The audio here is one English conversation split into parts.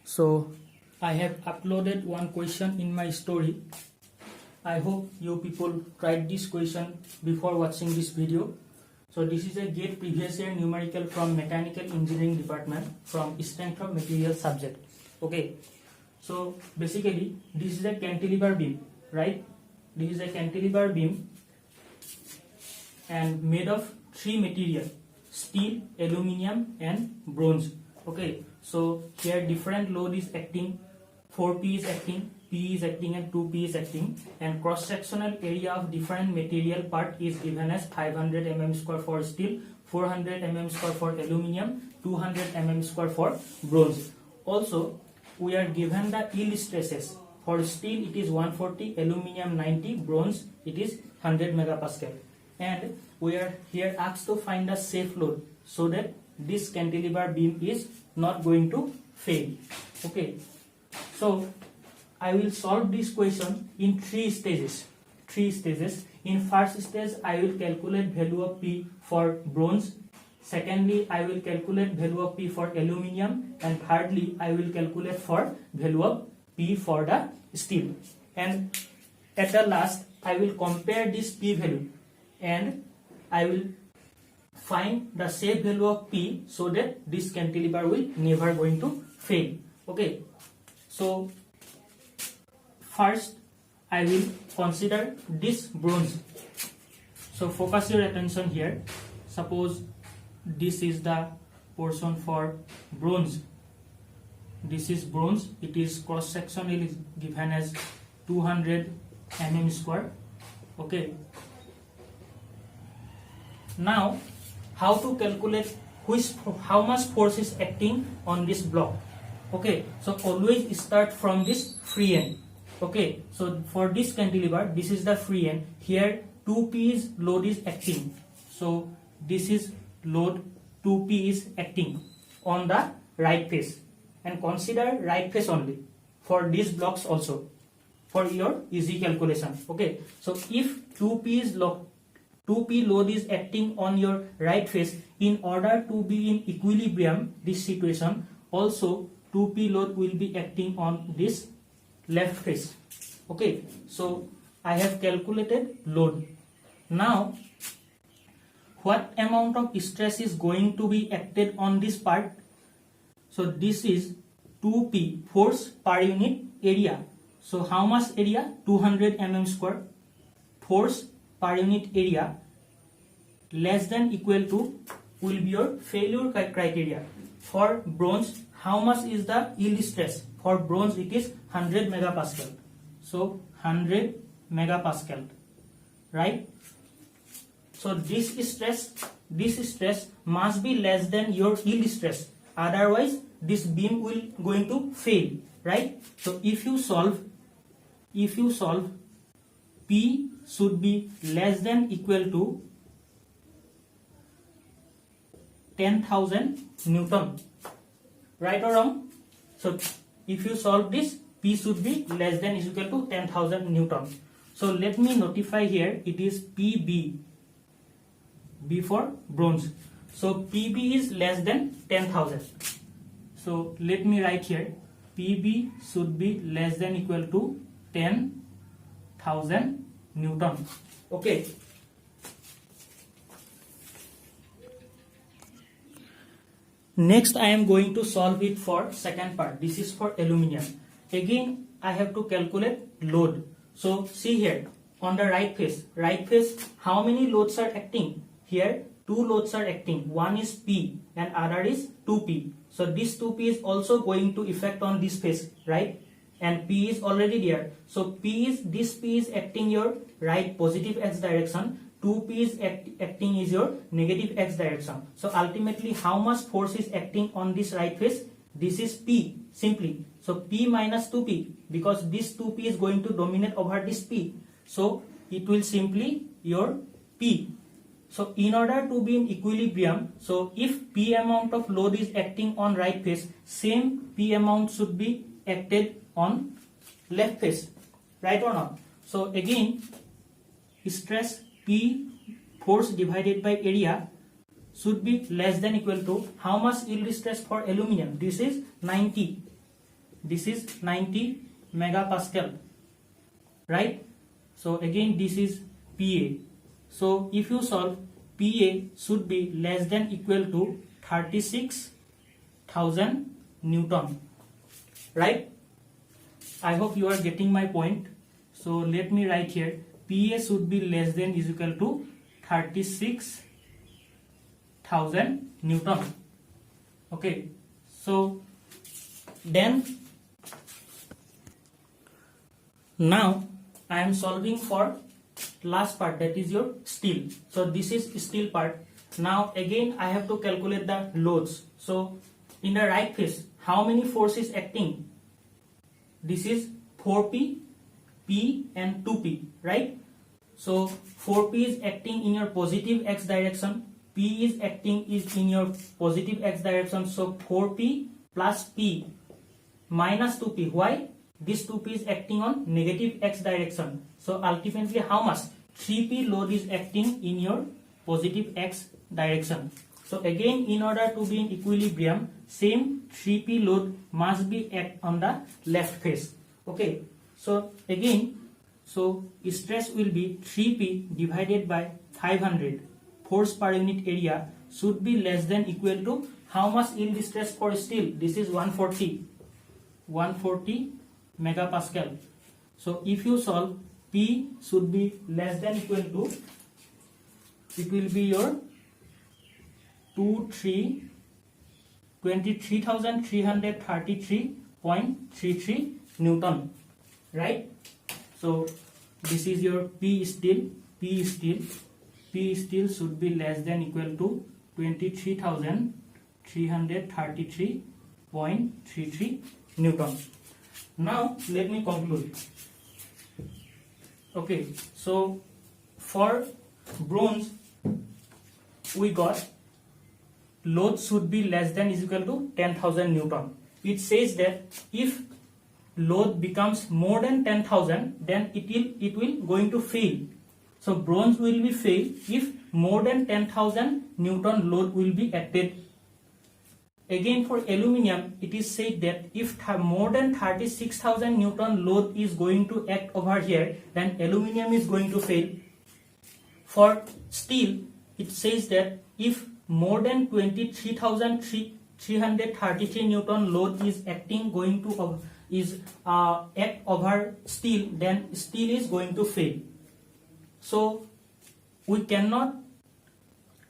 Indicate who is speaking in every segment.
Speaker 1: So I have uploaded one question in my story. I hope you people tried this question before watching this video. So this is a GATE previous year numerical from mechanical engineering department from strength of material subject. Okay, so basically this is a cantilever beam, right? This is a cantilever beam and made of three material: steel, aluminium and bronze. Okay, so here different load is acting, 4P is acting, P is acting and 2P is acting, and cross sectional area of different material part is given as 500 mm square for steel, 400 mm square for aluminium, 200 mm square for bronze. Also we are given the yield stresses. For steel it is 140, aluminium 90, bronze it is 100 megapascal. And we are here asked to find the safe load so that this cantilever beam is not going to fail. Okay, so I will solve this question in three stages. In first stage I will calculate value of P for bronze. Secondly, I will calculate value of P for aluminium, and thirdly I will calculate for value of P for the steel. And at the last I will compare this P value and I will find the safe value of P so that this cantilever will never going to fail. Okay, so first I will consider this bronze. So focus your attention here. Suppose this is the portion for bronze. This is bronze. It is cross section is given as 200 mm square. Okay, now how to calculate how much force is acting on this block. Okay, so always start from this free end. Okay, so for this cantilever, this is the free end. Here 2P is load is acting. So this is load, 2P is acting on the right face, and consider right face only for these blocks also for your easy calculation. Okay, so if 2P load is acting on your right face, in order to be in equilibrium this situation, also 2P load will be acting on this left face. Okay, so I have calculated load. Now what amount of stress is going to be acted on this part? So this is 2P, force per unit area. So how much area? 200 mm square. Force per unit area less than equal to will be your failure criteria. For bronze, how much is the yield stress? For bronze it is 100 megapascal. So 100 megapascal, right? So this stress must be less than your yield stress, otherwise this beam will going to fail, right? So if you solve P should be less than equal to 10,000 Newton, right or wrong? So if you solve this, P should be less than is equal to 10,000 Newton. So let me notify here, it is PB, B for bronze. So PB is less than 10,000. So let me write here, PB should be less than equal to 10,000 Newton. Okay. Next I am going to solve it for second part. This is for aluminium. Again I have to calculate load. So see here on the right face, how many loads are acting? Here two loads are acting. One is P and other is 2P. So this 2P is also going to affect on this face, right? And P is already there. So this P is acting your right positive x direction. 2P is acting is your negative x direction. So ultimately how much force is acting on this right face? This is P simply. So P minus 2P, because this 2P is going to dominate over this P. So it will simply your P. So in order to be in equilibrium, so if P amount of load is acting on right face, same P amount should be acted on left face, right or not? So again, stress P force divided by area should be less than equal to how much yield stress for aluminium? This is 90. this is 90 megapascal, right? So again this is PA. So if you solve, PA should be less than equal to 36,000 Newton, right? I hope you are getting my point. So let me write here, PA should be less than is equal to 36,000 Newton. Okay, so then now I am solving for last part, that is your steel. So this is steel part. Now again I have to calculate the loads. So in the right face, how many forces acting? This is 4P, P and 2P, right? So 4P is acting in your positive x direction, P is acting in your positive x direction. So 4P plus P minus 2P. Why? This 2P is acting on negative x direction. So ultimately how much? 3P load is acting in your positive x direction. So again, in order to be in equilibrium, same 3P load must be act on the left face. Okay. So again, so stress will be 3P divided by 500. Force per unit area should be less than equal to how much yield stress for steel? This is 140 megapascal. So if you solve, P should be less than equal to, it will be your 23,333.33 Newton, right? So this is your P steel should be less than equal to 23,333.33 Newton. Now let me conclude. Okay, so for bronze we got load should be less than is equal to 10,000 Newton. It says that if load becomes more than 10,000, then it will going to fail. So bronze will be fail if more than 10,000 Newton load will be acted. Again for aluminium, it is said that if more than 36,000 Newton load is going to act over here, then aluminium is going to fail. For steel, it says that if more than 23,333 Newton load is acting going to act over steel, then steel is going to fail. So we cannot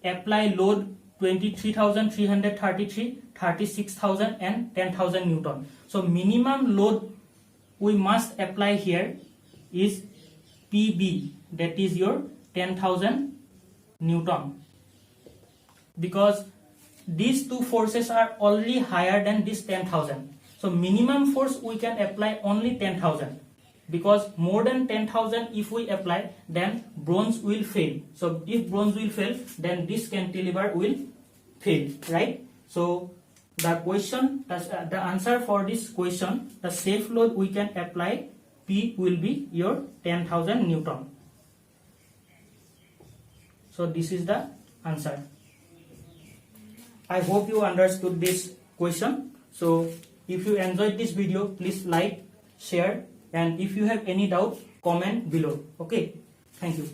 Speaker 1: apply load 23,333, 36,000 and 10,000 Newton. So minimum load we must apply here is PB, that is your 10,000 Newton, because these two forces are already higher than this 10,000. So minimum force we can apply only 10,000, because more than 10,000 if we apply, then bronze will fail. So if bronze will fail, then this cantilever will fail, right? So the question, the answer for this question, the safe load we can apply, P will be your 10,000 Newton. So this is the answer. I hope you understood this question. So if you enjoyed this video, please like, share, and if you have any doubt, comment below. Okay, thank you.